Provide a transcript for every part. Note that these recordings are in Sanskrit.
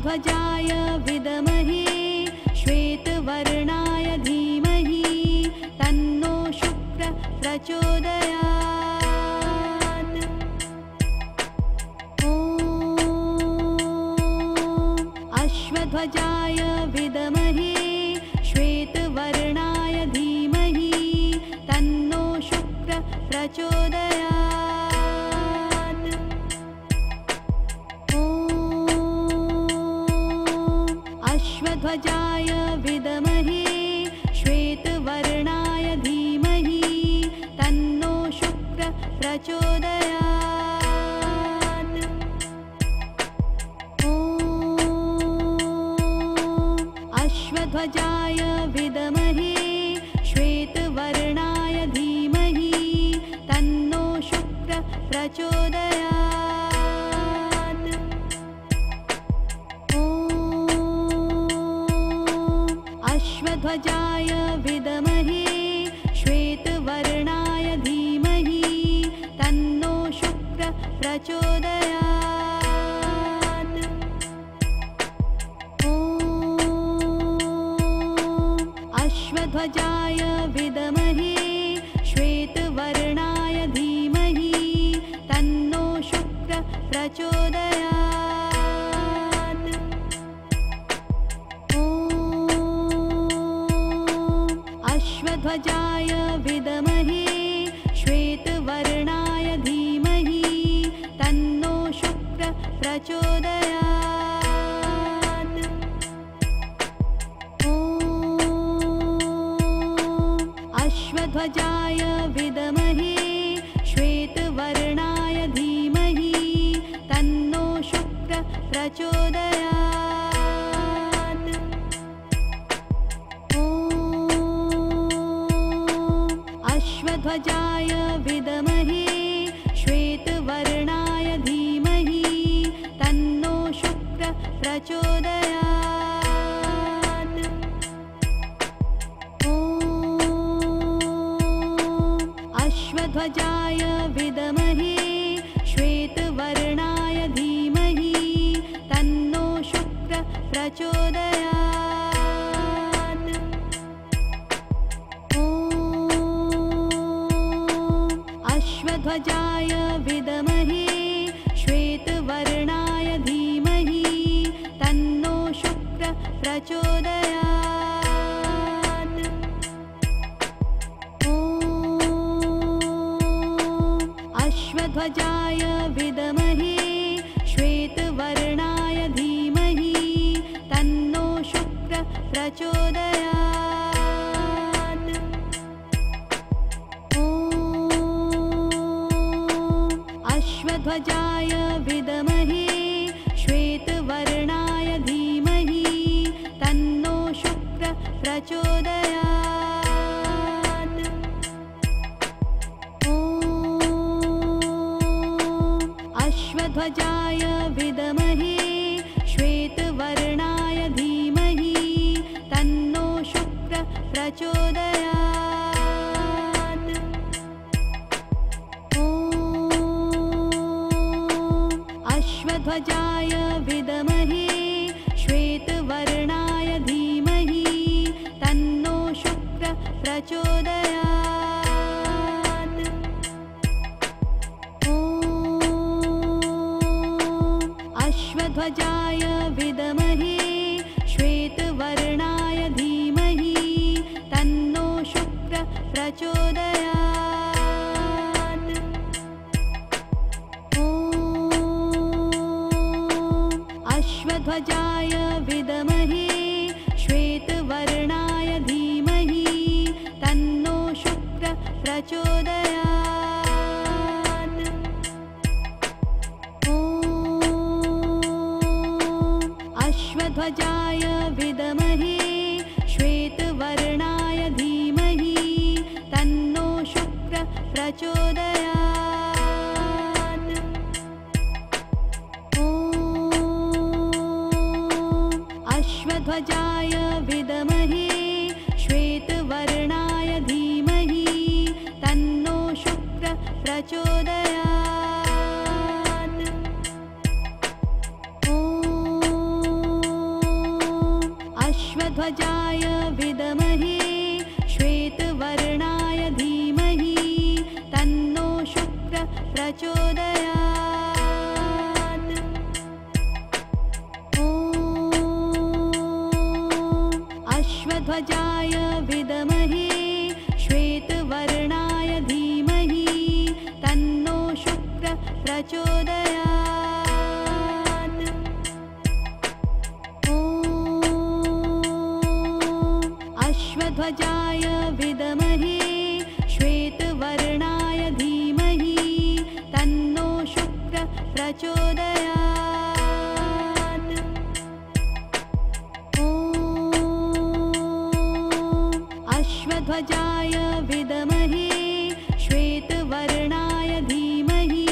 अश्वध्वजाय विद्महे श्वेतवर्णाय धीमहि तन्नो शुक्र प्रचोदयात्। ॐ अश्वध्वजाय विद्महे श्वेतवर्णाय धीमहि तन्नो शुक्र प्रचोदयात्। ॐ अश्वध्वजाय विद्महे श्वेतवर्णाय धीमहि तन्नो शुक्र प्रचोदयात्। ॐ अश्वध्वजाय विद्महे श्वेतवर्णाय धीमहि तन्नो शुक्र प्रचोदयात्। ॐ अश्वध्वजाय विद्महे श्वेतवर्णाय धीमहि तन्नो शुक्र प्रचोदयात्। ॐ अश्वध्वजाय विद्महे श्वेतवर्णाय धीमहि तन्नो शुक्र प्रचोदयात्। ॐ अश्वध्वजाय विद्महे श्वेतवर्णाय धीमहि तन्नो शुक्र प्रचोदयात्। ॐ अश्वध्वजाय विद्महे श्वेतवर्णाय धीमहि तन्नो शुक्र प्रचोदयात्। ॐ अश्वध्वजाय विद्महे श्वेतवर्णाय धीमहि तन्नो शुक्र प्रचोदयात्। ॐ अश्वध्वजाय विद्महे श्वेतवर्णाय धीमहि तन्नो शुक्र प्रचोदयात्। ॐ अश्वध्वजाय विद्महे श्वेतवर्णाय धीमहि तन्नो शुक्र प्रचोदयात्। ॐ अश्वध्वजाय विद्महे श्वेतवर्णाय धीमहि तन्नो शुक्र प्रचोदयात्। ॐ अश्वध्वजाय विद्महे श्वेतवर्णाय धीमहि तन्नो शुक्र प्रचोदयात्। ॐ अश्वध्वजाय विद्महे श्वेतवर्णाय धीमहि तन्नो शुक्र प्रचोदयात्। ॐ अश्वध्वजाय विद्महे श्वेतवर्णाय धीमहि तन्नो शुक्र प्रचोदयात्। ॐ अश्वध्वजाय विद्महे श्वेतवर्णाय धीमहि तन्नो शुक्र प्रचोदयात्। ॐ अश्वध्वजाय विद्महे श्वेतवर्णाय धीमहि तन्नो शुक्र प्रचोदयात्। ॐ अश्वध्वजाय विद्महे श्वेतवर्णाय धीमहि तन्नो शुक्र प्रचोदयात्। ॐ अश्वध्वजाय विद्महे श्वेतवर्णाय धीमहि तन्नो शुक्र प्रचोदयात्। ॐ अश्वध्वजाय विद्महे श्वेतवर्णाय धीमहि तन्नो शुक्रः प्रचोदयात्। ॐ अश्वध्वजाय विद्महे श्वेतवर्णाय धीमहि तन्नो शुक्रः प्रचोदयात्। ॐ अश्वध्वजाय विद्महे श्वेतवर्णाय धीमहि तन्नो शुक्रः प्रचोदयात्। ॐ अश्वध्वजाय विद्महे श्वेतवर्णाय धीमहि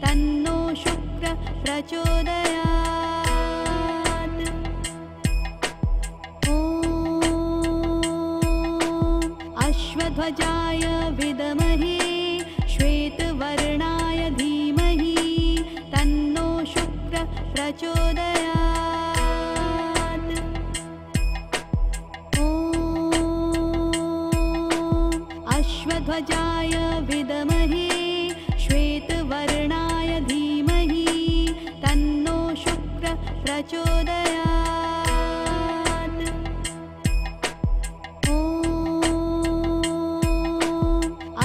तन्नो शुक्रः प्रचोदयात्। ॐ अश्वध्वजाय विद्महे श्वेतवर्णाय धीमहि तन्नो शुक्रः प्रचोदयात्। ॐ अश्वध्वजाय विद्महे श्वेतवर्णाय धीमहि तन्नो शुक्रः प्रचोदयात्। ॐ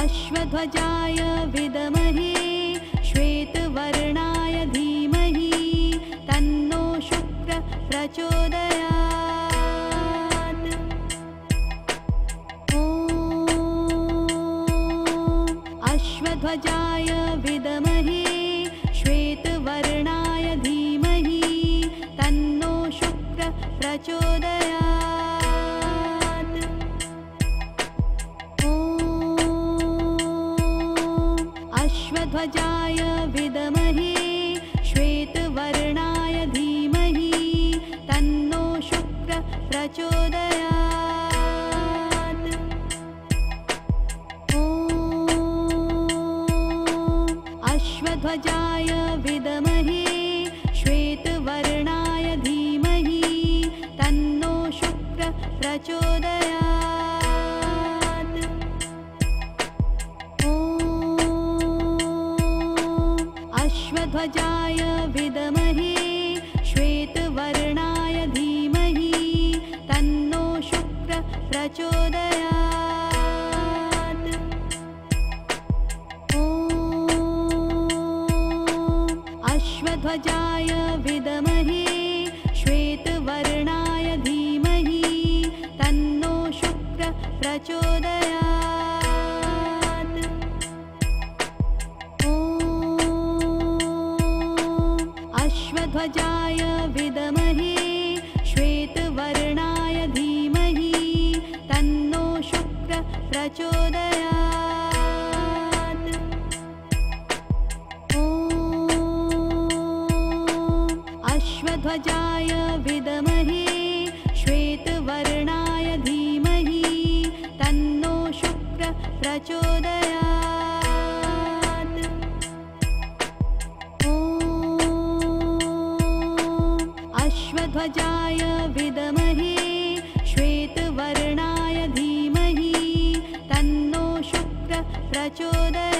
अश्वध्वजाय विद्महे श्वेतवर्णाय धीमहि तन्नो शुक्रः प्रचोदयात्। ॐ अश्वध्वजाय विद्महे श्वेतवर्णाय धीमहि तन्नो शुक्रः प्रचोदयात्। ॐ अश्वध्वजाय विद्महे श्वेतवर्णाय धीमहि तन्नो शुक्रः प्रचोदयात्। ॐ अश्वध्वजाय विद्महे श्वेतवर्णाय धीमहि तन्नो शुक्रः प्रचोदयात्। ॐ अश्वध्वजाय विद्महे श्वेतवर्णाय धीमहि तन्नो शुक्रः प्रचोदयात्। ॐ अश्वध्वजाय विद्महे श्वेतवर्णाय धीमहि तन्नो शुक्रः प्रचोदयात्। ॐ अश्वध्वजाय विद्महे श्वेतवर्णाय धीमहि तन्नो शुक्रः प्रचोदयात्। ॐ अश्वध्वजाय विद्महे श्वेतवर्णाय धीमहि तन्नो शुक्रः प्रचोदयात्। ॐ अश्वध्वजाय विद्महे श्वेतवर्णाय धीमहि तन्नो शुक्रः प्रचोदयात्।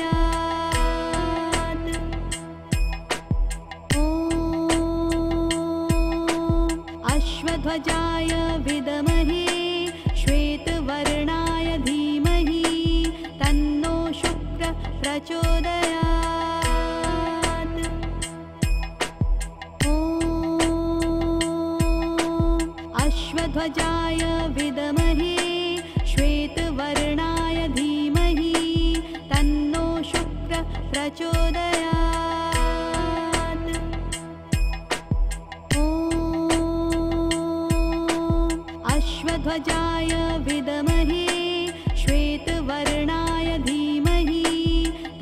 ॐ अश्वध्वजाय विद्महे श्वेतवर्णाय धीमहि तन्नो शुक्रः प्रचोदयात्। ॐ अश्वध्वजाय विद्महे श्वेतवर्णाय धीमहि तन्नो शुक्रः प्रचोदयात्। ॐ अश्वध्वजाय विद्महे श्वेतवर्णाय धीमहि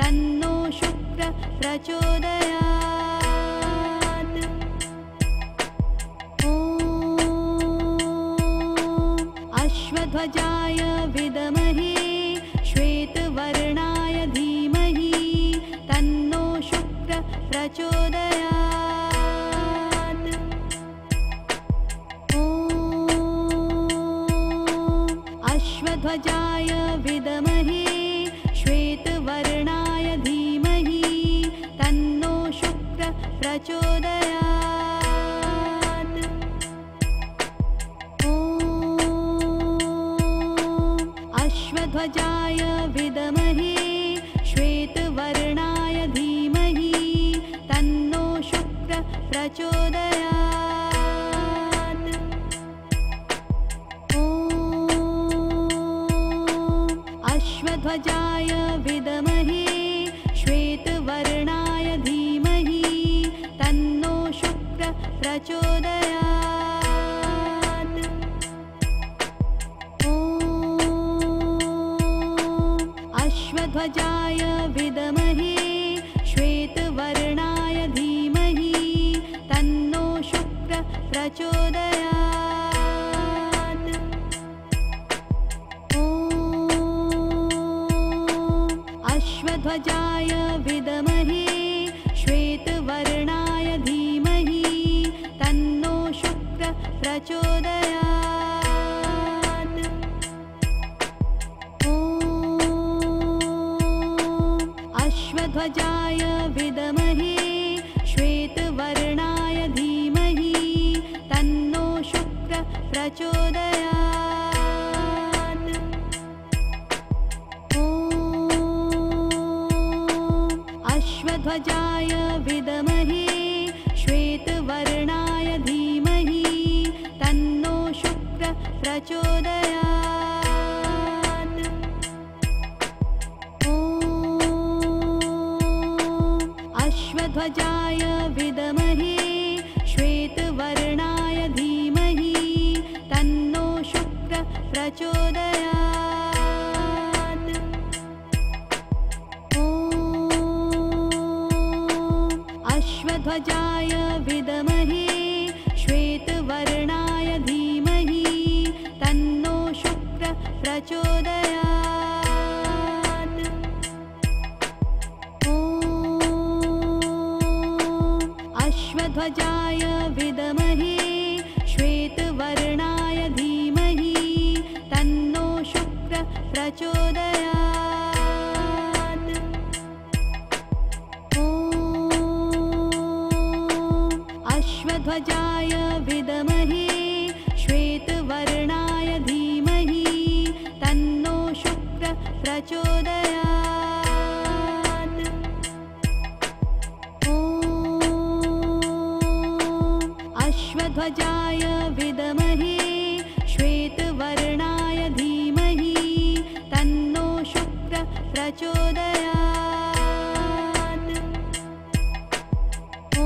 तन्नो शुक्रः प्रचोदयात्। ॐ अश्वध्वजाय विद्महे श्वेतवर्णाय धीमहि तन्नो शुक्रः प्रचोदयात्। ॐ अश्वध्वजाय विद्महे श्वेतवर्णाय धीमहि तन्नो शुक्रः प्रचोदयात्। ॐ अश्वध्वजाय विद्महे श्वेतवर्णाय धीमहि तन्नो शुक्रः प्रचोदयात्। ॐ अश्वध्वजाय विद्महे श्वेतवर्णाय धीमहि तन्नो शुक्रः प्रचोदयात्। ॐ अश्वध्वजाय विद्महे श्वेतवर्णाय धीमहि तन्नो शुक्रः प्रचोदयात्। ॐ अश्वध्वजाय विद्महे श्वेतवर्णाय धीमहि तन्नो शुक्रः प्रचोदयात्। ॐ अश्वध्वजाय विद्महे श्वेतवर्णाय धीमहि तन्नो शुक्रः प्रचोदयात्। ॐ अश्वध्वजाय विद्महे श्वेतवर्णाय धीमहि तन्नो शुक्रः प्रचोदयात्। ॐ अश्वध्वजाय विद्महे श्वेतवर्णाय धीमहि तन्नो शुक्रः प्रचोदयात्। ॐ अश्वध्वजाय विद्महे श्वेतवर्णाय धीमहि तन्नो शुक्रः प्रचोदयात्। ॐ अश्वध्वजाय विद्महे श्वेतवर्णाय धीमहि तन्नो शुक्रः प्रचोदयात्। ॐ अश्वध्वजाय विद्महे श्वेतवर्णाय धीमहि तन्नो शुक्रः प्रचोदयात्। ॐ अश्वध्वजाय विद्महे श्वेतवर्णाय धीमहि तन्नो शुक्रः प्रचोदयात्। ॐ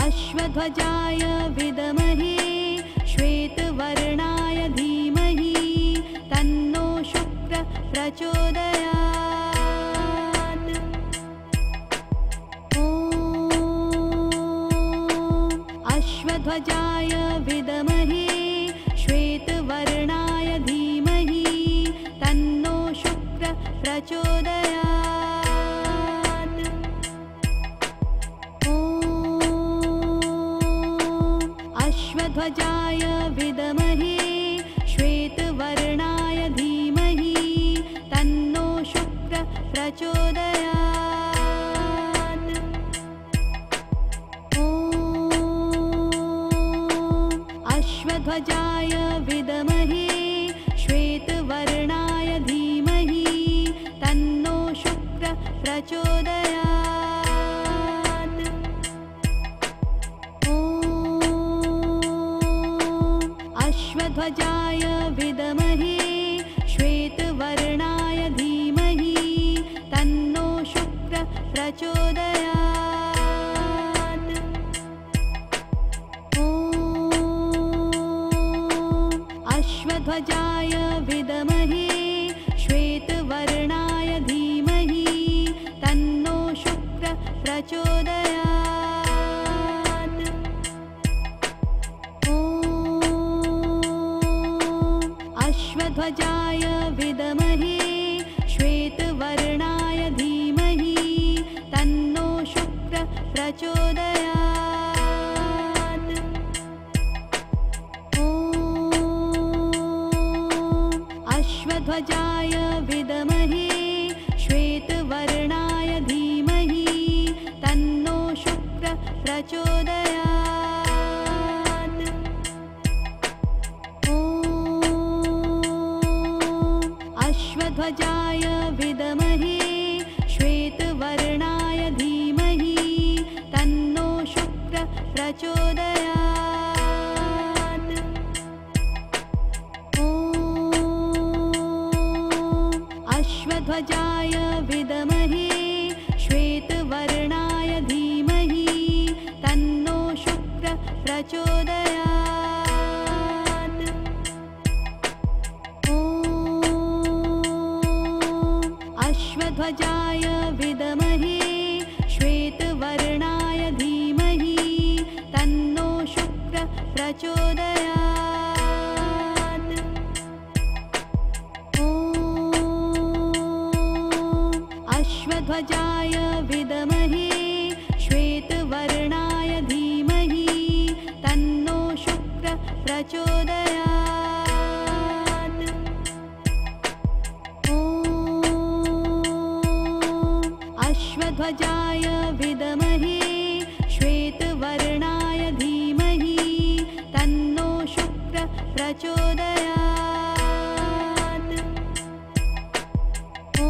अश्वध्वजाय विद्महे श्वेतवर्णाय धीमहि तन्नो शुक्रः प्रचोदयात्। ॐ अश्वध्वजाय विद्महे श्वेतवर्णाय धीमहि तन्नो शुक्रः प्रचोदयात्। ॐ अश्वध्वजाय विद्महे श्वेतवर्णाय धीमहि तन्नो शुक्रः प्रचोदयात्। ॐ अश्वध्वजाय विद्महे श्वेतवर्णाय धीमहि तन्नो शुक्रः प्रचोदयात्। ॐ अश्वध्वजाय विद्महे श्वेतवर्णाय धीमहि तन्नो शुक्रः प्रचोदयात्। ॐ अश्वध्वजाय विद्महे श्वेतवर्णाय धीमहि तन्नो शुक्रः प्रचोदयात्। ॐ अश्वध्वजाय विद्महे श्वेतवर्णाय धीमहि तन्नो शुक्रः प्रचोदयात्। ॐ अश्वध्वजाय विद्महे श्वेतवर्णाय धीमहि तन्नो शुक्रः प्रचोदयात्। ॐ अश्वध्वजाय विद्महे श्वेतवर्णाय धीमहि तन्नो शुक्रः प्रचोदयात्। ॐ अश्वध्वजाय विद्महे श्वेतवर्णाय धीमहि तन्नो शुक्रः प्रचोदयात्। ॐ अश्वध्वजाय विद्महे श्वेतवर्णाय धीमहि तन्नो शुक्रः प्रचोदयात्। ॐ अश्वध्वजाय विद्महे श्वेतवर्णाय धीमहि तन्नो शुक्रः प्रचोदयात्। ॐ अश्वध्वजाय विद्महे श्वेतवर्णाय धीमहि तन्नो शुक्रः प्रचोदयात्। ॐ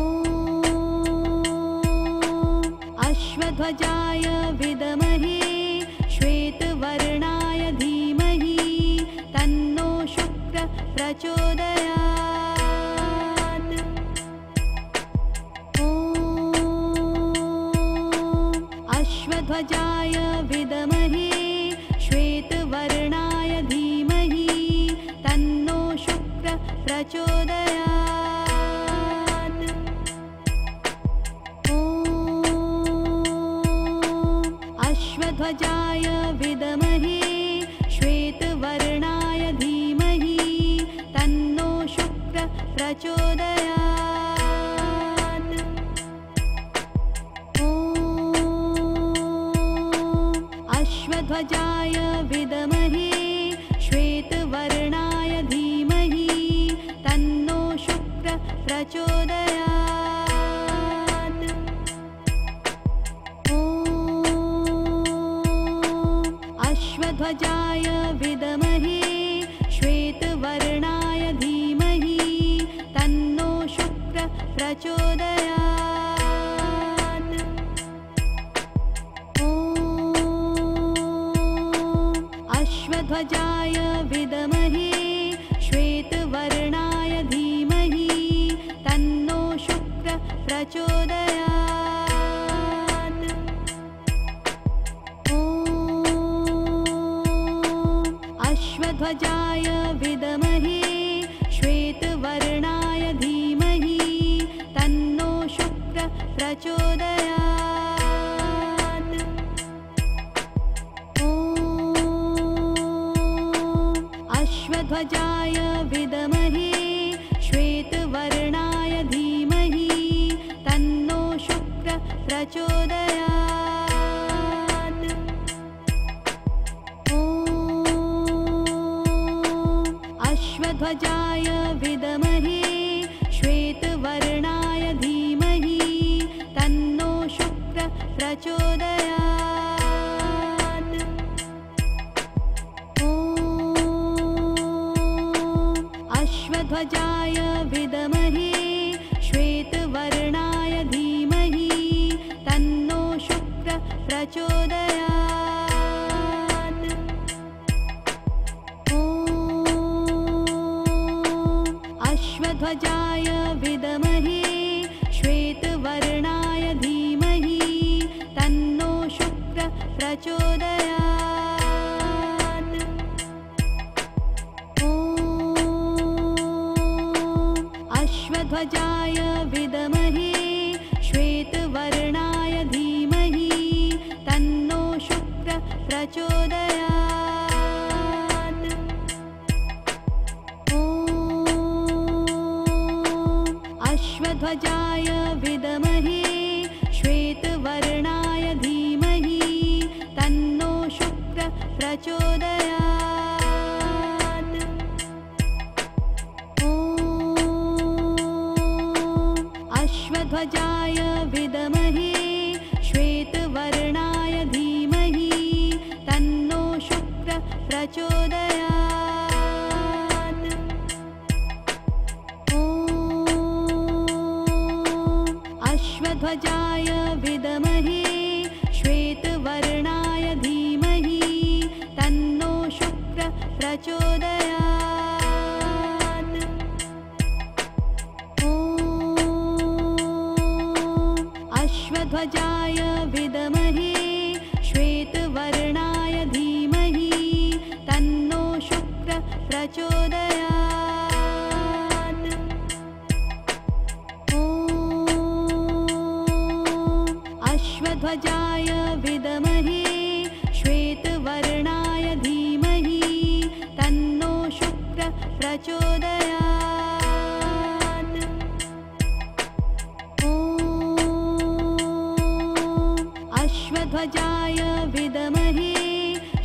अश्वध्वजाय विद्महे श्वेतवर्णाय धीमहि तन्नो शुक्रः प्रचोदयात्। ॐ अश्वध्वजाय विद्महे श्वेतवर्णाय धीमहि तन्नो शुक्रः प्रचोदयात्। ॐ अश्वध्वजाय विद्महे श्वेतवर्णाय धीमहि तन्नो शुक्रः प्रचोदयात्। ॐ अश्वध्वजाय विद्महे श्वेतवर्णाय धीमहि तन्नो शुक्रः प्रचोदयात्। ॐ अश्वध्वजाय विद्महे श्वेतवर्णाय धीमहि तन्नो शुक्रः प्रचोदयात्। ॐ अश्वध्वजाय विद्महे श्वेतवर्णाय धीमहि तन्नो शुक्रः प्रचोदयात्। ॐ अश्वध्वजाय विद्महे श्वेतवर्णाय धीमहि तन्नो शुक्रः प्रचोदयात्। ॐ अश्वध्वजाय विद्महे श्वेतवर्णाय धीमहि तन्नो शुक्रः प्रचोदयात्। ॐ अश्वध्वजाय विद्महे श्वेतवर्णाय धीमहि तन्नो शुक्रः प्रचोदयात्। ॐ अश्वध्वजाय विद्महे श्वेतवर्णाय धीमहि तन्नो शुक्रः प्रचोदयात्। ॐ अश्वध्वजाय विद्महे श्वेतवर्णाय धीमहि तन्नो शुक्रः प्रचोदयात्। ॐ अश्वध्वजाय विद्महे श्वेतवर्णाय धीमहि तन्नो शुक्रः प्रचोदयात्। ॐ अश्वध्वजाय विद्महे श्वेतवर्णाय धीमहि तन्नो शुक्रः प्रचोदयात्। ॐ अश्वध्वजाय विद्महे श्वेतवर्णाय धीमहि तन्नो शुक्रः प्रचोदयात्। ॐ अश्वध्वजाय विद्महे श्वेतवर्णाय धीमहि तन्नो शुक्रः प्रचोदयात्। ॐ अश्वध्वजाय विद्महे श्वेतवर्णाय धीमहि तन्नो शुक्रः प्रचोदयात्। ॐ अश्वध्वजाय विद्महे श्वेतवर्णाय धीमहि तन्नो शुक्रः प्रचोदयात्। ॐ अश्वध्वजाय विद्महे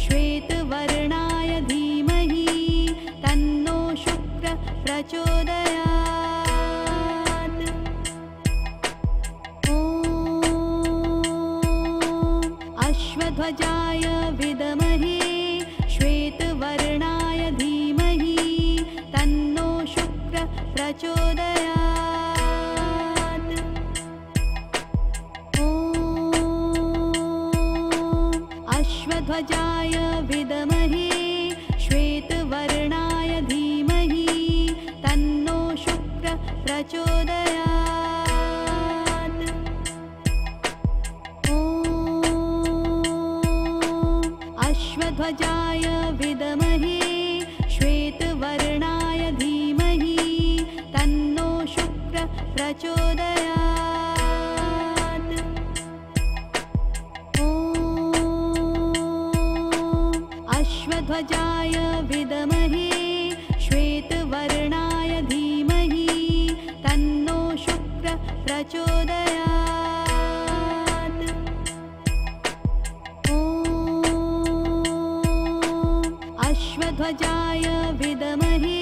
श्वेतवर्णाय धीमहि तन्नो शुक्रः प्रचोदयात्। ॐ अश्वध्वजाय विद्महे श्वेतवर्णाय धीमहि तन्नो शुक्रः प्रचोदयात्। ॐ अश्वध्वजाय विद्महे श्वेतवर्णाय धीमहि तन्नो शुक्रः प्रचोदयात्। ॐ अश्वध्वजाय विद्महे श्वेतवर्णाय धीमहि तन्नो शुक्रः प्रचोदयात्। ॐ अश्वध्वजाय विद्महे श्वेतवर्णाय धीमहि तन्नो शुक्रः प्रचोदयात्। ॐ अश्वध्वजाय विद्महे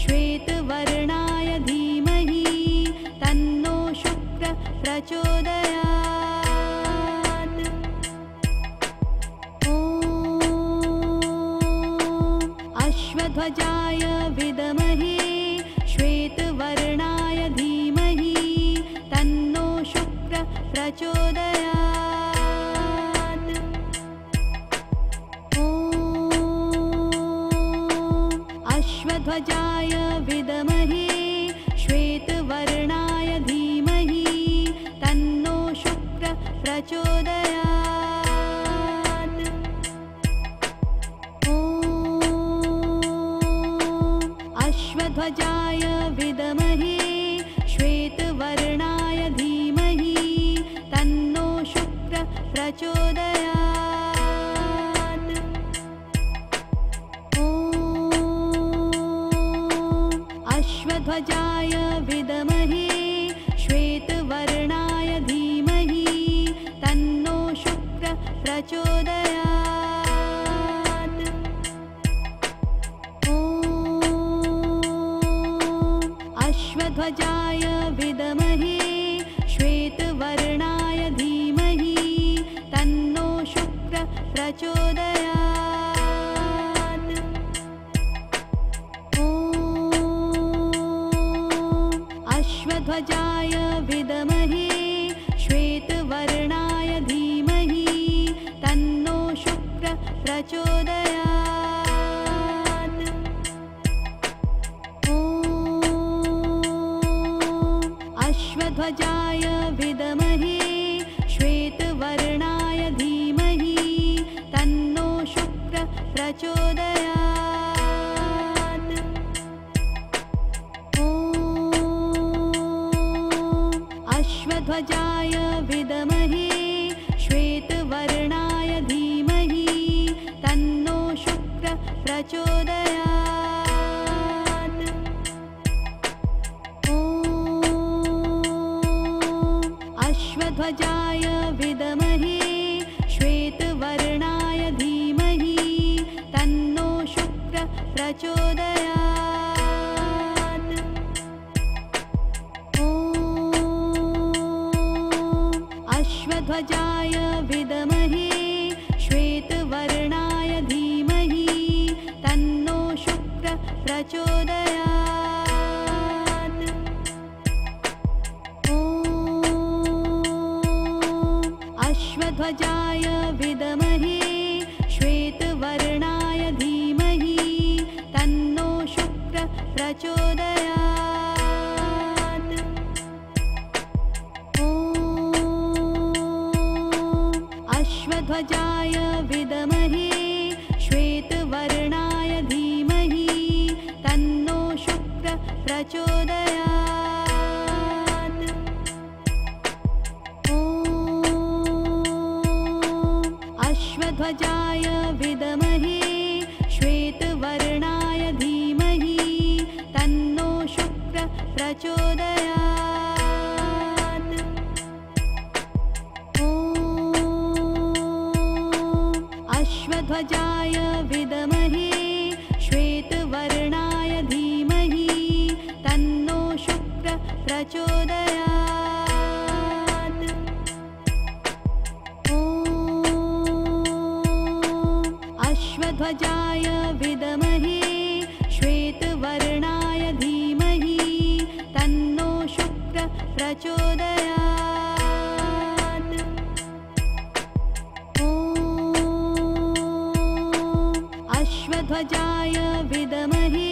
श्वेतवर्णाय धीमहि तन्नो शुक्रः प्रचोदयात्। ॐ अश्वध्वजाय विद्महे श्वेतवर्णाय धीमहि तन्नो शुक्रः प्रचोदयात्। ॐ अश्वध्वजाय विद्महे श्वेतवर्णाय धीमहि तन्नो शुक्रः प्रचोदयात्। ॐ अश्वध्वजाय विद्महे श्वेतवर्णाय धीमहि तन्नो शुक्रः प्रचोदयात्। ॐ अश्वध्वजाय विद्महे श्वेतवर्णाय धीमहि तन्नो शुक्रः प्रचोदयात्। ॐ अश्वध्वजाय विद्महे श्वेतवर्णाय धीमहि तन्नो शुक्रः प्रचोदयात्। ॐ अश्वध्वजाय विद्महे श्वेतवर्णाय धीमहि तन्नो शुक्रः प्रचोदयात्। ॐ अश्वध्वजाय विद्महे श्वेतवर्णाय धीमहि तन्नो शुक्रः प्रचोदयात्। ॐ अश्वध्वजाय विद्महे श्वेतवर्णाय धीमहि तन्नो शुक्रः प्रचोदयात्। ॐ अश्वध्वजाय विद्महे श्वेतवर्णाय धीमहि तन्नो शुक्रः प्रचोदयात्। ॐ अश्वध्वजाय विद्महे श्वेतवर्णाय धीमहि तन्नो शुक्रः प्रचोदयात्। ॐ अश्वध्वजाय विद्महे श्वेतवर्णाय धीमहि तन्नो शुक्रः प्रचोदयात्। ॐ अश्वध्वजाय विद्महे श्वेतवर्णाय धीमहि तन्नो शुक्रः प्रचोदयात्। ॐ अश्वध्वजाय विद्महे श्वेतवर्णाय धीमहि तन्नो शुक्रः प्रचोदयात्। ॐ अश्वध्वजाय विद्महे श्वेतवर्णाय धीमहि तन्नो शुक्रः प्रचोदयात्। ॐ अश्वध्वजाय विद्महे श्वेतवर्णाय धीमहि तन्नो शुक्रः प्रचोदयात्। ॐ अश्वध्वजाय विद्महे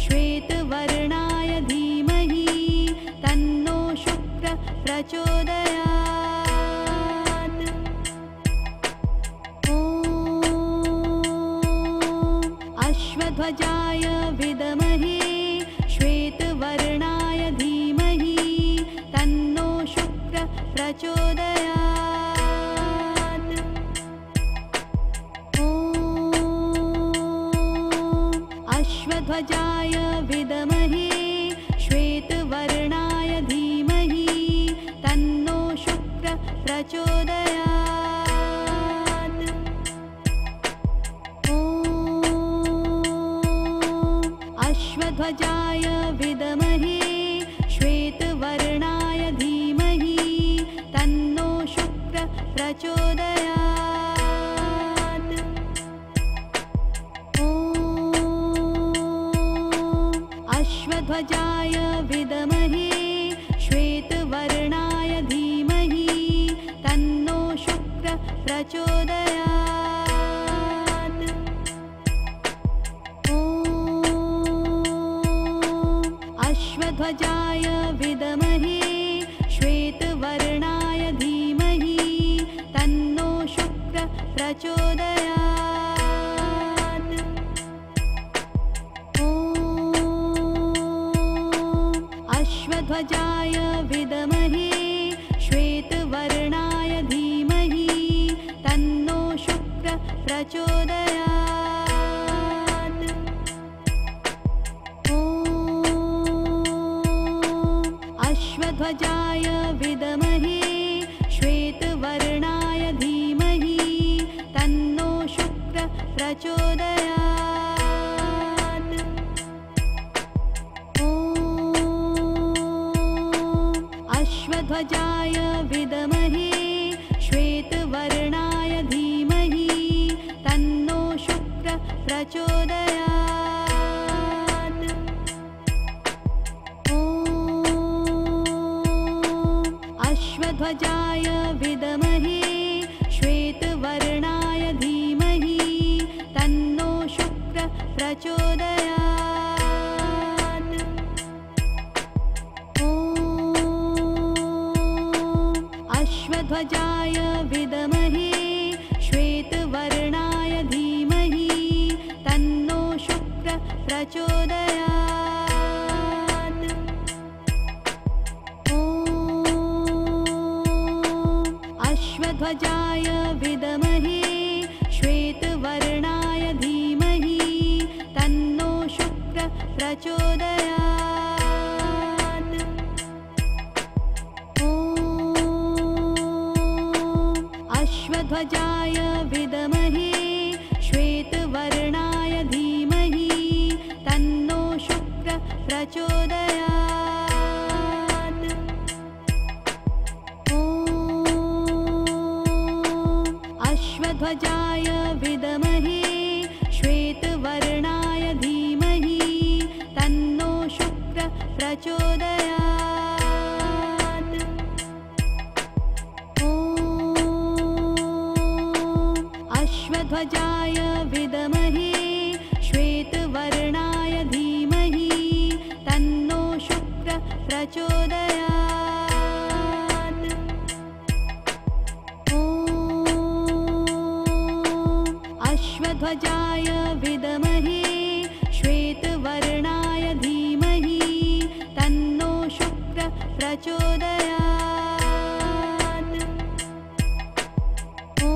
श्वेतवर्णाय धीमहि तन्नो शुक्रः प्रचोदयात्। ॐ अश्वध्वजाय विद्महे श्वेतवर्णाय धीमहि तन्नो शुक्रः प्रचोदयात्। ॐ अश्वध्वजाय विद्महे श्वेतवर्णाय धीमहि तन्नो शुक्रः प्रचोदयात्। ॐ अश्वध्वजाय विद्महे श्वेतवर्णाय धीमहि तन्नो शुक्रः प्रचोदयात्। ॐ अश्वध्वजाय विद्महे श्वेतवर्णाय धीमहि तन्नो शुक्रः प्रचोदयात्। ॐ अश्वध्वजाय विद्महे श्वेतवर्णाय धीमहि तन्नो शुक्रः प्रचोदयात्। ॐ अश्वध्वजाय विद्महे श्वेतवर्णाय धीमहि तन्नो शुक्रः प्रचोदयात्। ॐ अश्वध्वजाय विद्महे श्वेतवर्णाय धीमहि तन्नो शुक्रः प्रचोदयात्। ॐ अश्वध्वजाय विद्महे श्वेतवर्णाय धीमहि तन्नो शुक्रः प्रचोदयात्। ॐ अश्वध्वजाय विद्महे श्वेतवर्णाय धीमहि तन्नो शुक्रः प्रचोदयात्। ॐ अश्वध्वजाय विद्महे श्वेतवर्णाय धीमहि तन्नो शुक्रः प्रचोदयात्। ॐ अश्वध्वजाय विद्महे श्वेतवर्णाय धीमहि तन्नो शुक्रः प्रचोदयात्। ॐ अश्वध्वजाय विद्महे श्वेतवर्णाय धीमहि तन्नो शुक्रः प्रचोदयात्। ॐ अश्वध्वजाय विद्महे श्वेतवर्णाय धीमहि तन्नो शुक्रः प्रचोदयात्। ॐ अश्वध्वजाय विद्महे श्वेतवर्णाय धीमहि तन्नो शुक्रः प्रचोदयात्। ॐ अश्वध्वजाय विद्महे श्वेतवर्णाय धीमहि तन्नो शुक्रः प्रचोदयात्। ॐ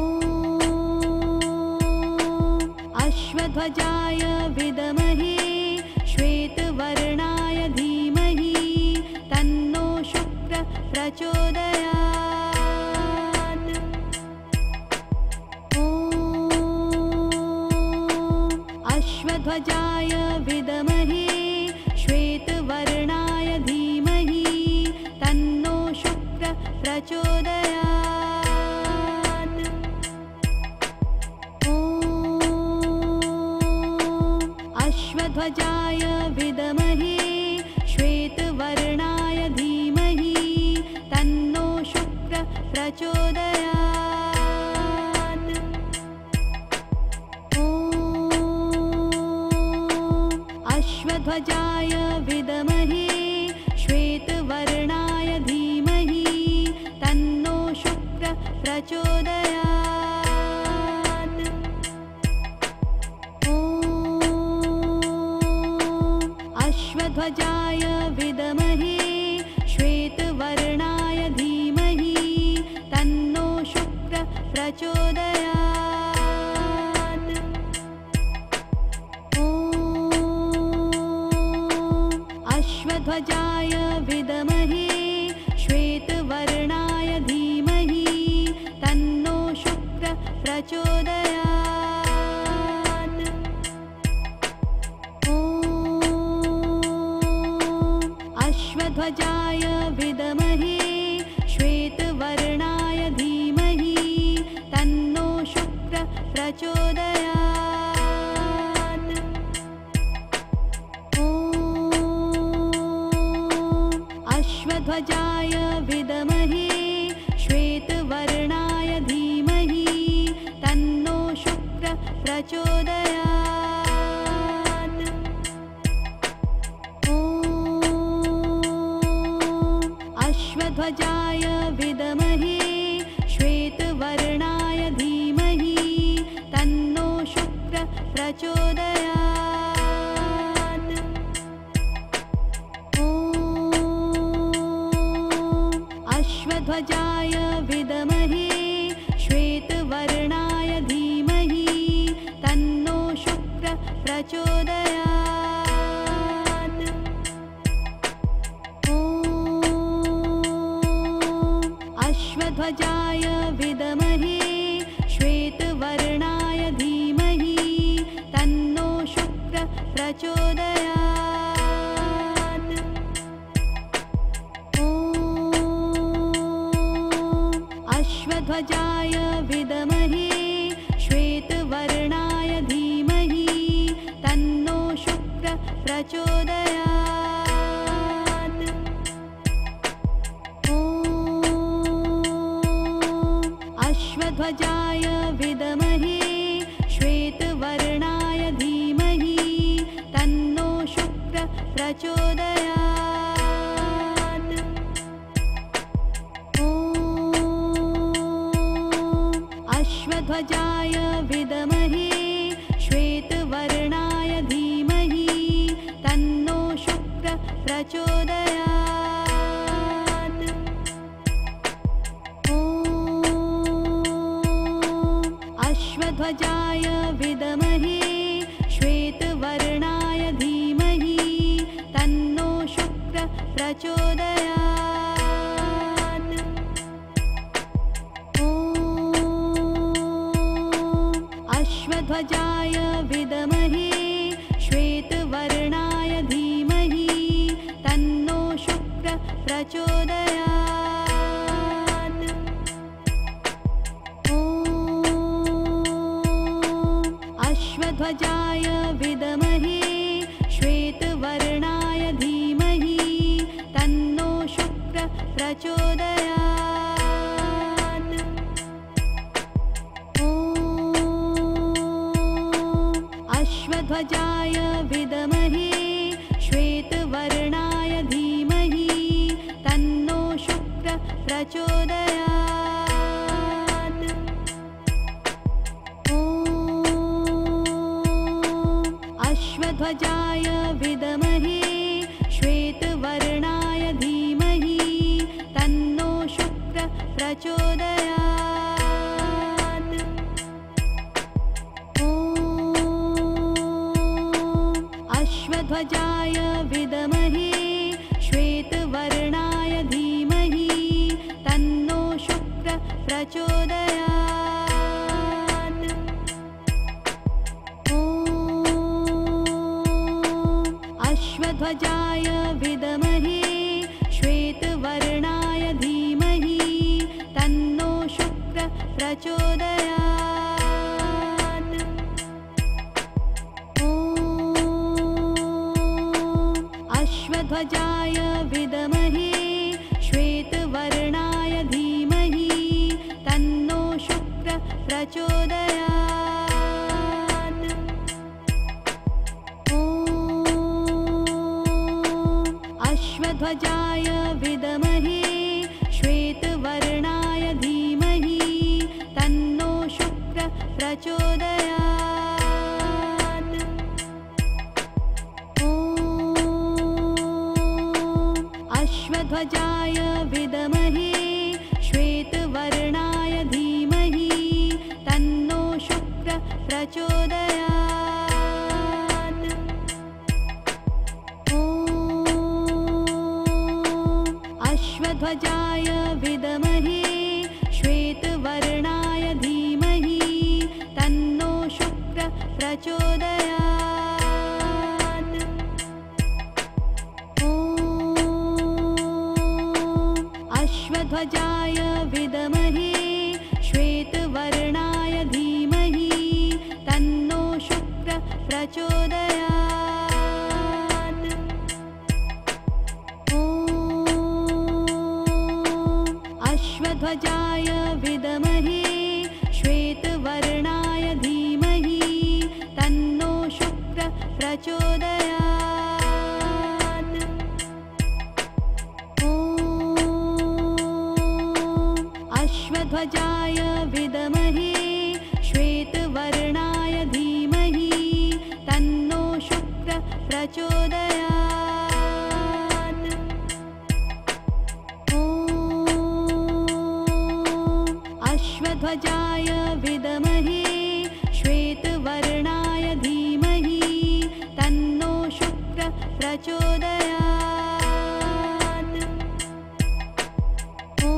अश्वध्वजाय विद्महे श्वेतवर्णाय धीमहि तन्नो शुक्रः प्रचोदयात्। ॐ अश्वध्वजाय विद्महे श्वेतवर्णाय धीमहि तन्नो शुक्रः प्रचोदयात्। ॐ अश्वध्वजाय विद्महे श्वेतवर्णाय धीमहि तन्नो शुक्रः प्रचोदयात्। ॐ अश्वध्वजाय विद्महे श्वेतवर्णाय धीमहि तन्नो शुक्रः प्रचोदयात्। ॐ अश्वध्वजाय विद्महे श्वेतवर्णाय धीमहि तन्नो शुक्रः प्रचोदयात्। ॐ अश्वध्वजाय विद्महे श्वेतवर्णाय धीमहि तन्नो शुक्रः प्रचोदयात्। ॐ अश्वध्वजाय विद्महे श्वेतवर्णाय धीमहि तन्नो शुक्रः प्रचोदयात्। ॐ अश्वध्वजाय विद्महे श्वेतवर्णाय धीमहि तन्नो शुक्रः प्रचोदयात्। ॐ अश्वध्वजाय विद्महे श्वेतवर्णाय धीमहि तन्नो शुक्रः प्रचोदयात्। ॐ अश्वध्वजाय विद्महे श्वेतवर्णाय धीमहि तन्नो शुक्रः प्रचोदयात्। ॐ अश्वध्वजाय विद्महे श्वेतवर्णाय धीमहि तन्नो शुक्रः प्रचोदयात्। ॐ अश्वध्वजाय विद्महे श्वेतवर्णाय धीमहि तन्नो शुक्रः प्रचोदयात्। ॐ अश्वध्वजाय विद्महे श्वेतवर्णाय धीमहि तन्नो शुक्रः प्रचोदयात्। ॐ अश्वध्वजाय विद्महे श्वेतवर्णाय धीमहि तन्नो शुक्रः प्रचोदयात्। ॐ अश्वध्वजाय विद्महे श्वेतवर्णाय धीमहि तन्नो शुक्रः प्रचोदयात्। ॐ अश्वध्वजाय विद्महे श्वेतवर्णाय धीमहि तन्नो शुक्रः प्रचोदयात्। ॐ अश्वध्वजाय विद्महे श्वेतवर्णाय धीमहि तन्नो शुक्रः प्रचोदयात्। ॐ अश्वध्वजाय विद्महे श्वेतवर्णाय धीमहि तन्नो शुक्रः प्रचोदयात्। ॐ अश्वध्वजाय विद्महे श्वेतवर्णाय धीमहि तन्नो शुक्रः प्रचोदयात्। ॐ अश्वध्वजाय विद्महे श्वेतवर्णाय धीमहि तन्नो शुक्रः प्रचोदयात्। ॐ अश्वध्वजाय विद्महे श्वेतवर्णाय धीमहि तन्नो शुक्रः प्रचोदयात्। ॐ अश्वध्वजाय विद्महे श्वेतवर्णाय धीमहि तन्नो शुक्रः प्रचोदयात्। ॐ अश्वध्वजाय विद्महे श्वेतवर्णाय धीमहि तन्नो शुक्रः प्रचोदयात्। ॐ अश्वध्वजाय विद्महे श्वेतवर्णाय धीमहि तन्नो शुक्रः प्रचोदयात्। ॐ अश्वध्वजाय विद्महे श्वेतवर्णाय धीमहि तन्नो शुक्रः प्रचोदयात्। ॐ अश्वध्वजाय विद्महे श्वेतवर्णाय धीमहि तन्नो शुक्रः प्रचोदयात्। ॐ अश्वध्वजाय विद्महे श्वेतवर्णाय धीमहि तन्नो शुक्रः प्रचोदयात्। ॐ अश्वध्वजाय विद्महे श्वेतवर्णाय धीमहि तन्नो शुक्रः प्रचोदयात्। ॐ अश्वध्वजाय विद्महे श्वेतवर्णाय धीमहि तन्नो शुक्रः प्रचोदयात्। ॐ अश्वध्वजाय विद्महे श्वेतवर्णाय धीमहि तन्नो शुक्रः प्रचोदयात्। ॐ अश्वध्वजाय विद्महे श्वेतवर्णाय धीमहि तन्नो शुक्रः प्रचोदयात्। ॐ अश्वध्वजाय विद्महे श्वेतवर्णाय धीमहि तन्नो शुक्रः प्रचोदयात्। ॐ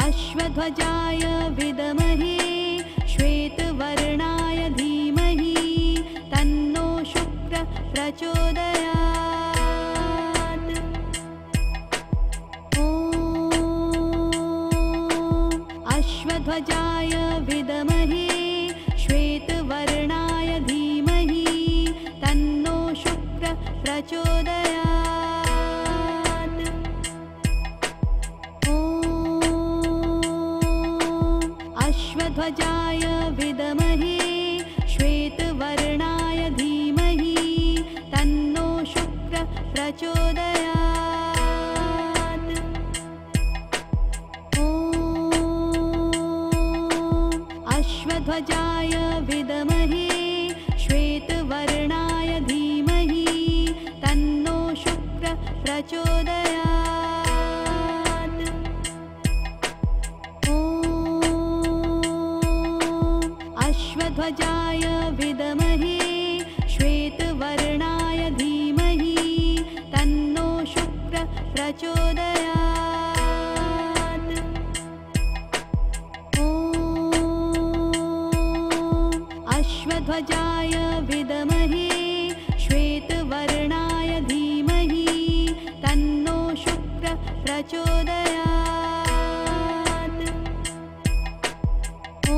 अश्वध्वजाय विद्महे श्वेतवर्णाय धीमहि तन्नो शुक्रः प्रचोदयात्। ॐ अश्वध्वजाय विद्महे श्वेतवर्णाय धीमहि तन्नो शुक्रः प्रचोदयात्। ॐ अश्वध्वजाय विद्महे श्वेतवर्णाय धीमहि तन्नो शुक्रः प्रचोदयात्। ॐ अश्वध्वजाय विद्महे श्वेतवर्णाय धीमहि तन्नो शुक्रः प्रचोदयात्। ॐ अश्वध्वजाय विद्महे श्वेतवर्णाय धीमहि तन्नो शुक्रः प्रचोदयात्। ॐ अश्वध्वजाय विद्महे श्वेतवर्णाय धीमहि तन्नो शुक्रः प्रचोदयात्। ॐ अश्वध्वजाय विद्महे श्वेतवर्णाय धीमहि तन्नो शुक्रः प्रचोदयात्। ॐ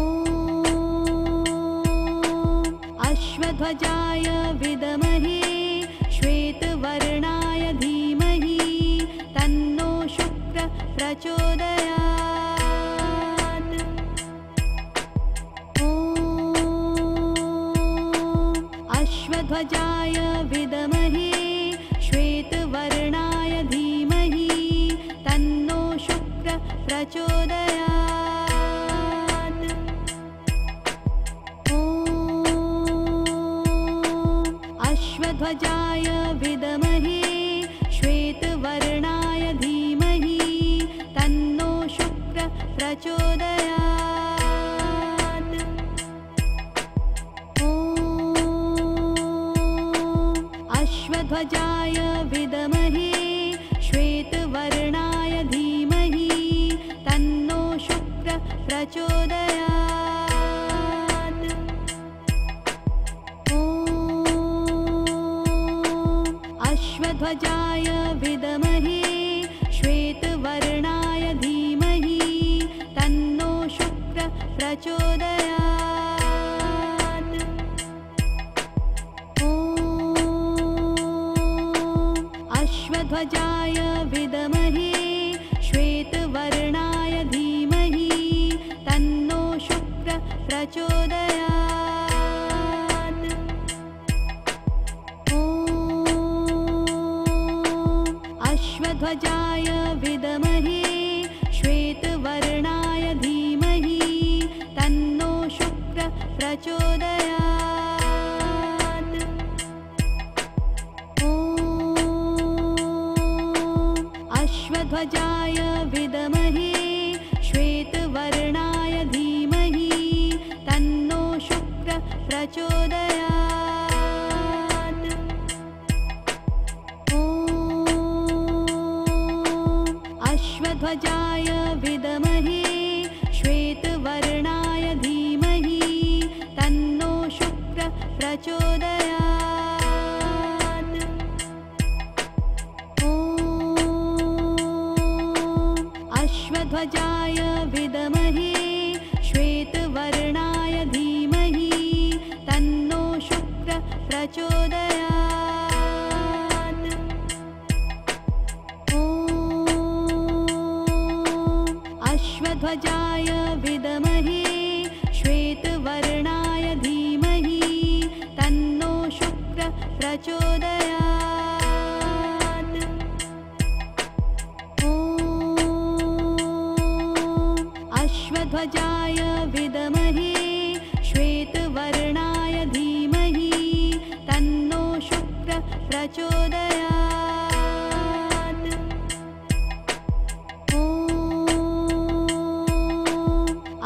विद्महे श्वेतवर्णाय धीमहि तन्नो शुक्रः प्रचोदयात्। ॐ अश्वध्वजाय विद्महे श्वेतवर्णाय धीमहि तन्नो शुक्रः प्रचोदयात्। ॐ अश्वध्वजाय विद्महे श्वेतवर्णाय धीमहि तन्नो शुक्रः प्रचोदयात्। ॐ अश्वध्वजाय विद्महे श्वेतवर्णाय धीमहि तन्नो शुक्रः प्रचोदयात्। ॐ अश्वध्वजाय विद्महे श्वेतवर्णाय धीमहि तन्नो शुक्रः प्रचोदयात्। ॐ अश्वध्वजाय विद्महे श्वेतवर्णाय धीमहि तन्नो शुक्रः प्रचोदयात्। ॐ अश्वध्वजाय विद्महे श्वेतवर्णाय धीमहि तन्नो शुक्रः प्रचोदयात्। ॐ अश्वध्वजाय विद्महे श्वेतवर्णाय धीमहि तन्नो शुक्रः प्रचोदयात्। ॐ अश्वध्वजाय विद्महे श्वेतवर्णाय धीमहि तन्नो शुक्रः प्रचोदयात्। ॐ अश्वध्वजाय विद्महे श्वेतवर्णाय धीमहि तन्नो शुक्रः प्रचोदयात्। ॐ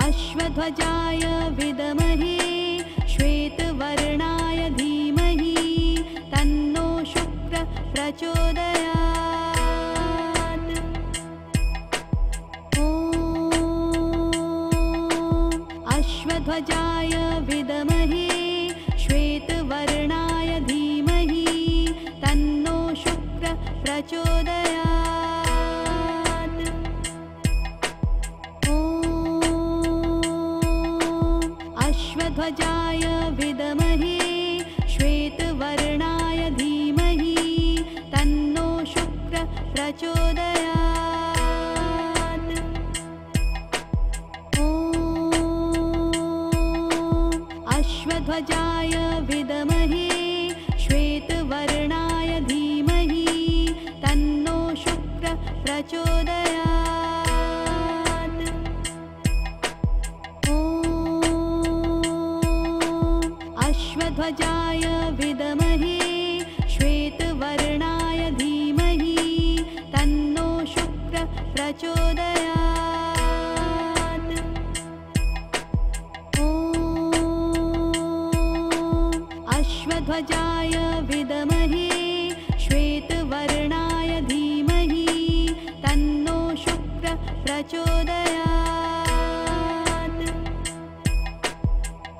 अश्वध्वजाय विद्महे श्वेतवर्णाय धीमहि तन्नो शुक्रः प्रचोदयात्। ॐ अश्वध्वजाय विद्महे श्वेतवर्णाय धीमहि तन्नो शुक्रः प्रचोदयात्। ॐ अश्वध्वजाय विद्महे श्वेतवर्णाय धीमहि तन्नो शुक्रः प्रचोदयात्। ॐ अश्वध्वजाय विद्महे श्वेतवर्णाय धीमहि तन्नो शुक्रः प्रचोदयात्। ॐ अश्वध्वजाय विद्महे श्वेतवर्णाय धीमहि तन्नो शुक्रः प्रचोदयात्। ॐ अश्वध्वजाय विद्महे श्वेतवर्णाय धीमहि तन्नो शुक्रः प्रचोदयात्।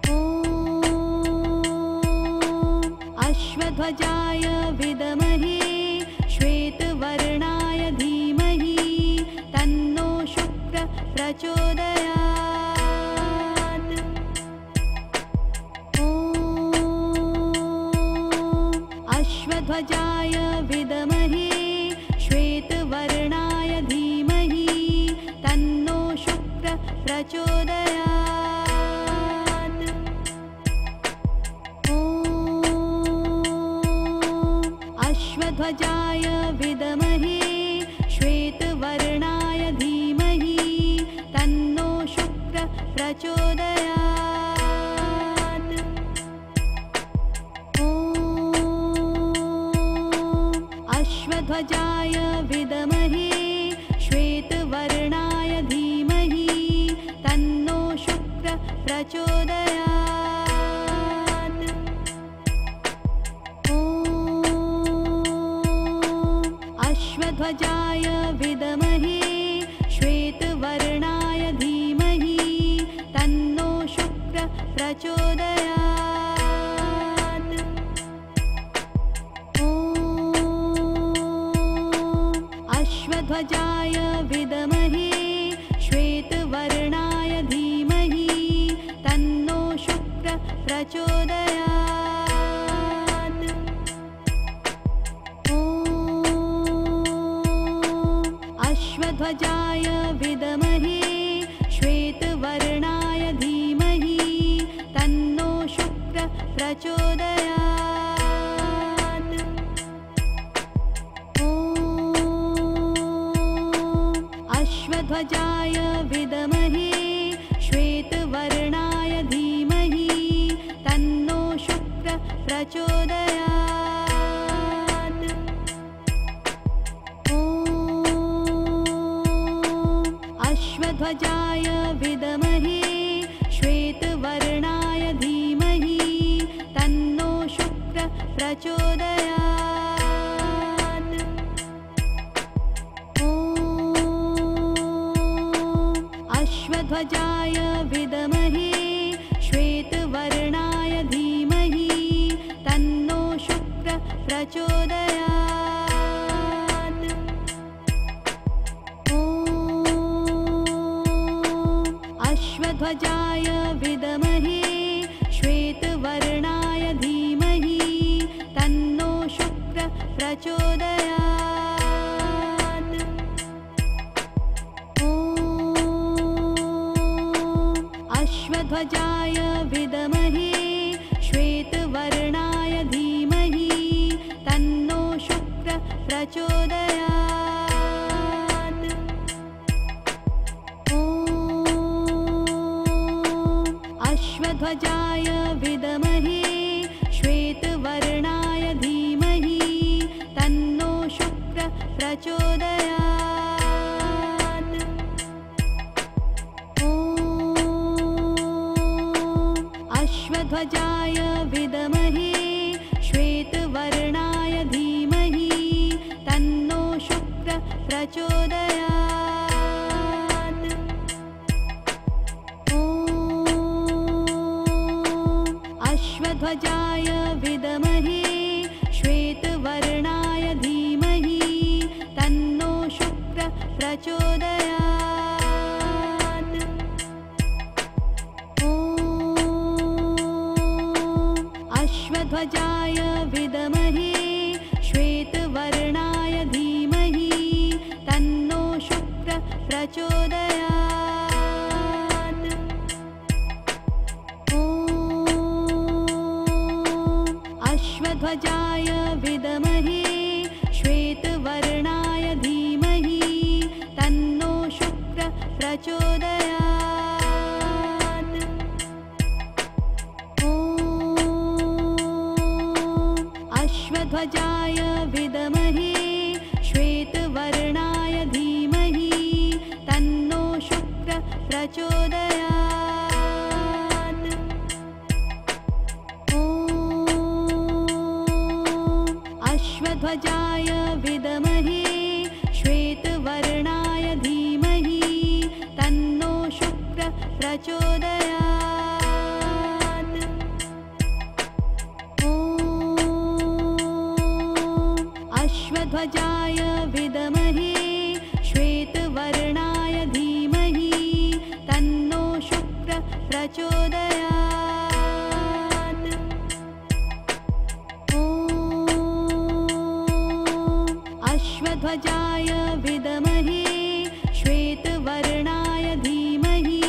ॐ अश्वध्वजाय विद्महे श्वेतवर्णाय धीमहि तन्नो शुक्रः प्रचोदयात्। ॐ अश्वध्वजाय विद्महे श्वेतवर्णाय धीमहि तन्नो शुक्रः प्रचोदयात्। ॐ अश्वध्वजाय विद्महे श्वेतवर्णाय धीमहि तन्नो शुक्रः प्रचोदयात्। ॐ अश्वध्वजाय विद्महे श्वेतवर्णाय धीमहि तन्नो शुक्रः प्रचोदयात्। ॐ अश्वध्वजाय विद्महे श्वेतवर्णाय धीमहि तन्नो शुक्रः प्रचोदयात्। ॐ अश्वध्वजाय विद्महे श्वेतवर्णाय धीमहि तन्नो शुक्रः प्रचोदयात्। ॐ अश्वध्वजाय विद्महे श्वेतवर्णाय धीमहि तन्नो शुक्रः प्रचोदयात्। ॐ अश्वध्वजाय विद्महे श्वेतवर्णाय धीमहि तन्नो शुक्रः प्रचोदयात्। ॐ अश्वध्वजाय विद्महे श्वेतवर्णाय धीमहि तन्नो शुक्रः प्रचोदयात्। ॐ अश्वध्वजाय विद्महे श्वेतवर्णाय धीमहि तन्नो शुक्रः प्रचोदयात्। ॐ अश्वध्वजाय विद्महे श्वेतवर्णाय धीमहि तन्नो शुक्रः प्रचोदयात्। ॐ अश्वध्वजाय विद्महे श्वेतवर्णाय धीमहि तन्नो शुक्रः प्रचोदयात्। ॐ अश्वध्वजाय विद्महे श्वेतवर्णाय धीमहि तन्नो शुक्रः प्रचोदयात्। ॐ अश्वध्वजाय विद्महे श्वेतवर्णाय धीमहि तन्नो शुक्रः प्रचोदयात्। ॐ अश्वध्वजाय विद्महे श्वेतवर्णाय धीमहि तन्नो शुक्रः प्रचोदयात्। ॐ अश्वध्वजाय विद्महे श्वेतवर्णाय धीमहि तन्नो शुक्रः प्रचोदयात्। ॐ अश्वध्वजाय विद्महे श्वेतवर्णाय धीमहि तन्नो शुक्रः प्रचोदयात्। ॐ अश्वध्वजाय विद्महे श्वेतवर्णाय धीमहि तन्नो शुक्रः प्रचोदयात्। ॐ अश्वध्वजाय विद्महे श्वेतवर्णाय धीमहि तन्नो शुक्रः प्रचोदयात्। ॐ अश्वध्वजाय विद्महे श्वेतवर्णाय धीमहि तन्नो शुक्रः प्रचोदयात्। ॐ अश्वध्वजाय विद्महे श्वेतवर्णाय धीमहि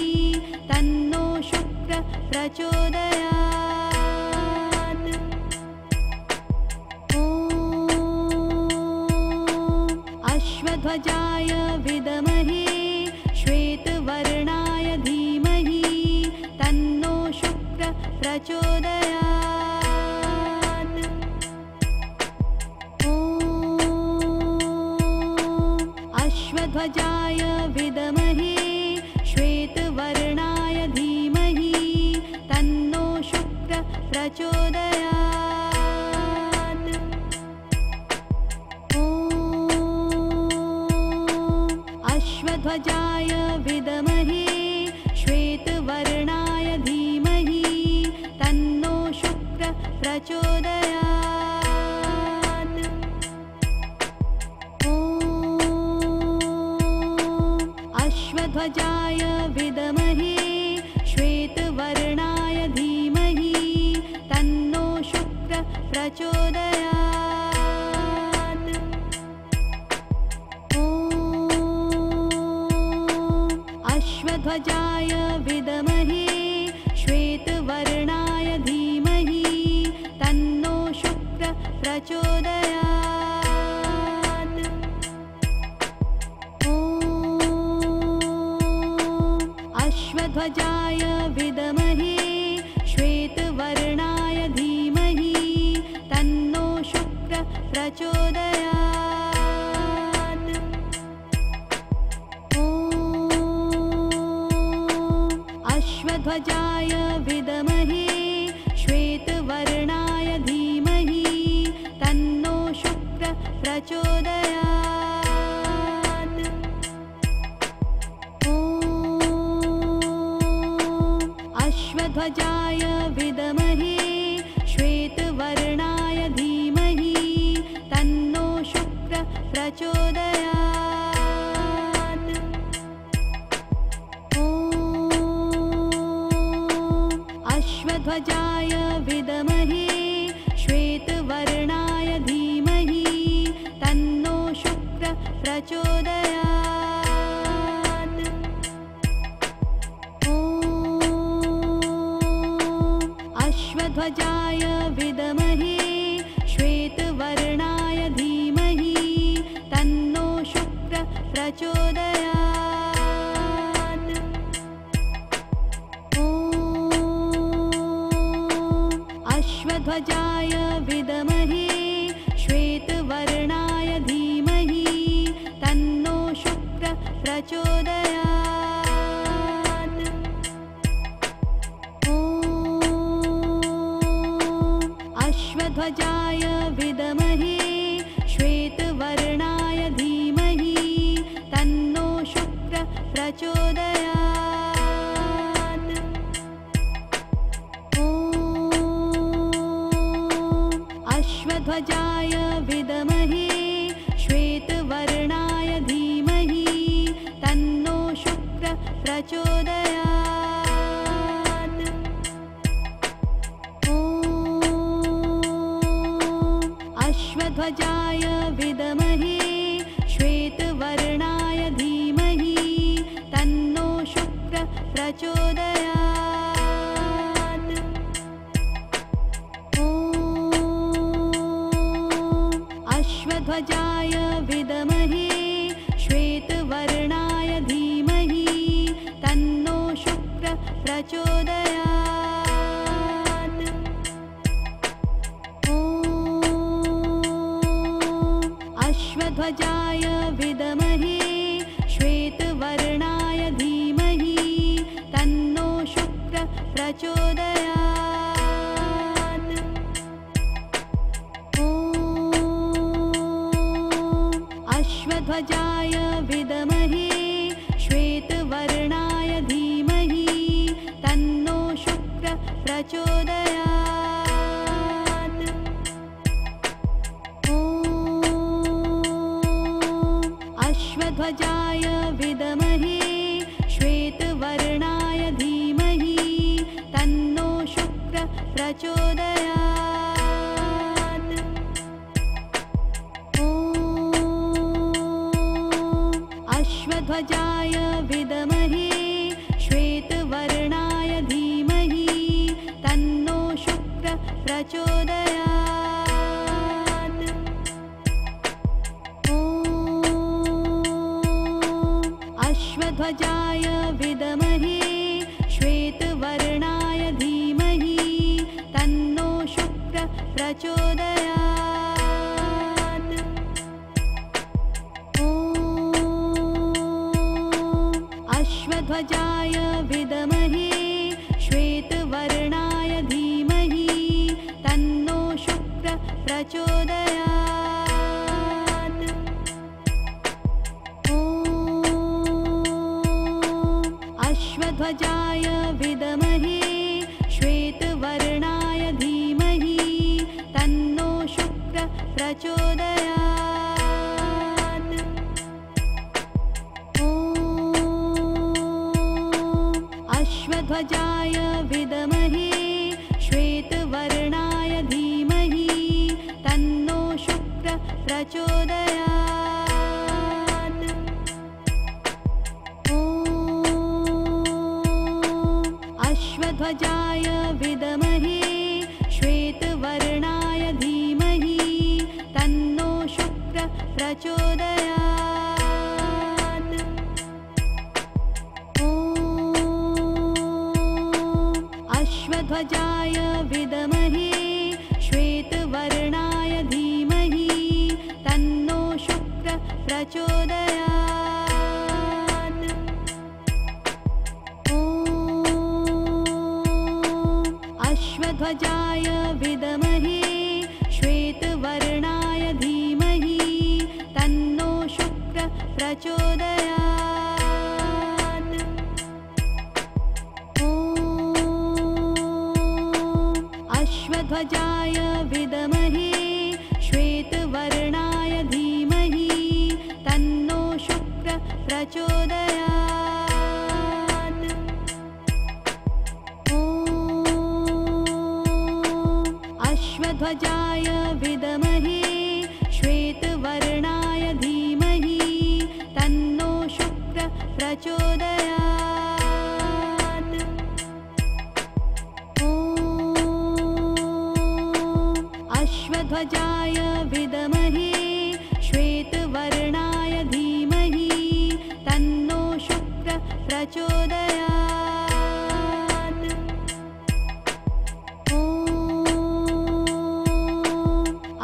तन्नो शुक्रः प्रचोदयात्। ॐ अश्वध्वजाय विद्महे श्वेतवर्णाय धीमहि तन्नो शुक्रः प्रचोदयात्। ॐ अश्वध्वजाय विद्महे श्वेतवर्णाय धीमहि तन्नो शुक्रः प्रचोदयात्। ॐ अश्वध्वजाय विद्महे श्वेतवर्णाय धीमहि तन्नो शुक्रः प्रचोदयात्। ॐ अश्वध्वजाय विद्महे श्वेतवर्णाय धीमहि तन्नो शुक्रः प्रचोदयात्। ॐ अश्वध्वजाय विद्महे श्वेतवर्णाय धीमहि तन्नो शुक्रः प्रचोदयात्। ॐ अश्वध्वजाय विद्महे श्वेतवर्णाय धीमहि तन्नो शुक्रः प्रचोदयात्। ॐ अश्वध्वजाय विद्महे श्वेतवर्णाय धीमहि तन्नो शुक्रः प्रचोदयात्। ॐ अश्वध्वजाय विद्महे श्वेतवर्णाय धीमहि तन्नो शुक्रः प्रचोदयात्। ॐ अश्वध्वजाय विद्महे श्वेतवर्णाय धीमहि तन्नो शुक्रः प्रचोदयात्। ॐ अश्वध्वजाय विद्महे श्वेतवर्णाय धीमहि तन्नो शुक्रः प्रचोदयात्। ॐ अश्वध्वजाय विद्महे श्वेतवर्णाय धीमहि तन्नो शुक्रः प्रचोदयात्। ॐ अश्वध्वजाय विद्महे श्वेतवर्णाय धीमहि तन्नो शुक्रः प्रचोदयात्। ॐ अश्वध्वजाय विद्महे श्वेतवर्णाय धीमहि तन्नो शुक्रः प्रचोदयात्। ॐ अश्वध्वजाय विद्महे श्वेतवर्णाय धीमहि तन्नो शुक्रः प्रचोदयात्। ॐ अश्वध्वजाय विद्महे श्वेतवर्णाय धीमहि तन्नो शुक्रः प्रचोदयात्। ॐ अश्वध्वजाय विद्महे श्वेतवर्णाय धीमहि तन्नो शुक्रः प्रचोदयात्। ॐ अश्वध्वजाय विद्महे श्वेतवर्णाय धीमहि तन्नो शुक्रः प्रचोदयात्। ॐ अश्वध्वजाय विद्महे श्वेतवर्णाय धीमहि तन्नो शुक्रः प्रचोदयात्। ॐ अश्वध्वजाय विद्महे श्वेतवर्णाय धीमहि तन्नो शुक्रः प्रचोदयात्। ॐ अश्वध्वजाय विद्महे श्वेतवर्णाय धीमहि तन्नो शुक्रः प्रचोदयात्। ॐ अश्वध्वजाय विद्महे श्वेतवर्णाय धीमहि तन्नो शुक्रः प्रचोदयात्। ॐ अश्वध्वजाय विद्महे श्वेतवर्णाय धीमहि तन्नो शुक्रः प्रचोदयात्। ॐ अश्वध्वजाय विद्महे श्वेतवर्णाय धीमहि तन्नो शुक्रः प्रचोदयात्। ॐ अश्वध्वजाय विद्महे श्वेतवर्णाय धीमहि तन्नो शुक्रः प्रचोदयात्। ॐ अश्वध्वजाय विद्महे श्वेतवर्णाय धीमहि तन्नो शुक्रः प्रचोदयात्। ॐ अश्वध्वजाय विद्महे श्वेतवर्णाय धीमहि तन्नो शुक्रः प्रचोदयात्। ॐ अश्वध्वजाय विद्महे श्वेतवर्णाय धीमहि तन्नो शुक्रः प्रचोदयात्। ॐ अश्वध्वजाय विद्महे श्वेतवर्णाय धीमहि तन्नो शुक्रः प्रचोदयात्। ॐ अश्वध्वजाय विद्महे श्वेतवर्णाय धीमहि तन्नो शुक्रः प्रचोदयात्। ॐ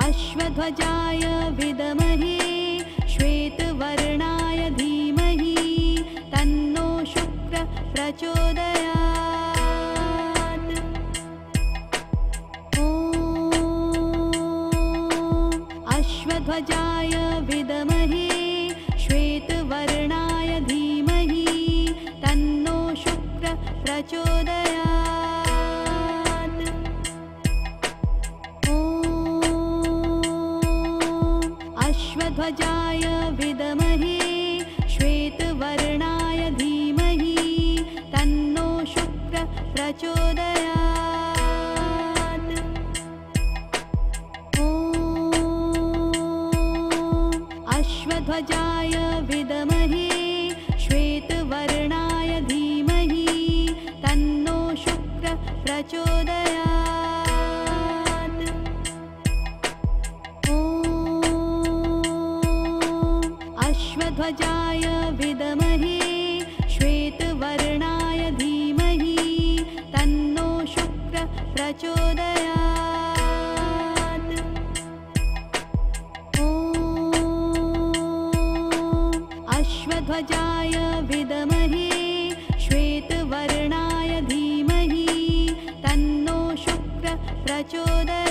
अश्वध्वजाय विद्महे श्वेतवर्णाय धीमहि तन्नो शुक्रः प्रचोदयात्। ॐ अश्वध्वजाय विद्महे श्वेतवर्णाय धीमहि तन्नो शुक्रः प्रचोदयात्। ॐ अश्वध्वजाय विद्महे श्वेतवर्णाय धीमहि तन्नो शुक्रः प्रचोदयात्। ॐ अश्वध्वजाय विद्महे श्वेतवर्णाय धीमहि तन्नो शुक्रः प्रचोदयात्। ॐ अश्वध्वजाय विद्महे श्वेतवर्णाय धीमहि तन्नो शुक्रः प्रचोदयात्। ॐ अश्वध्वजाय विद्महे श्वेतवर्णाय धीमहि तन्नो शुक्रः प्रचोदयात्।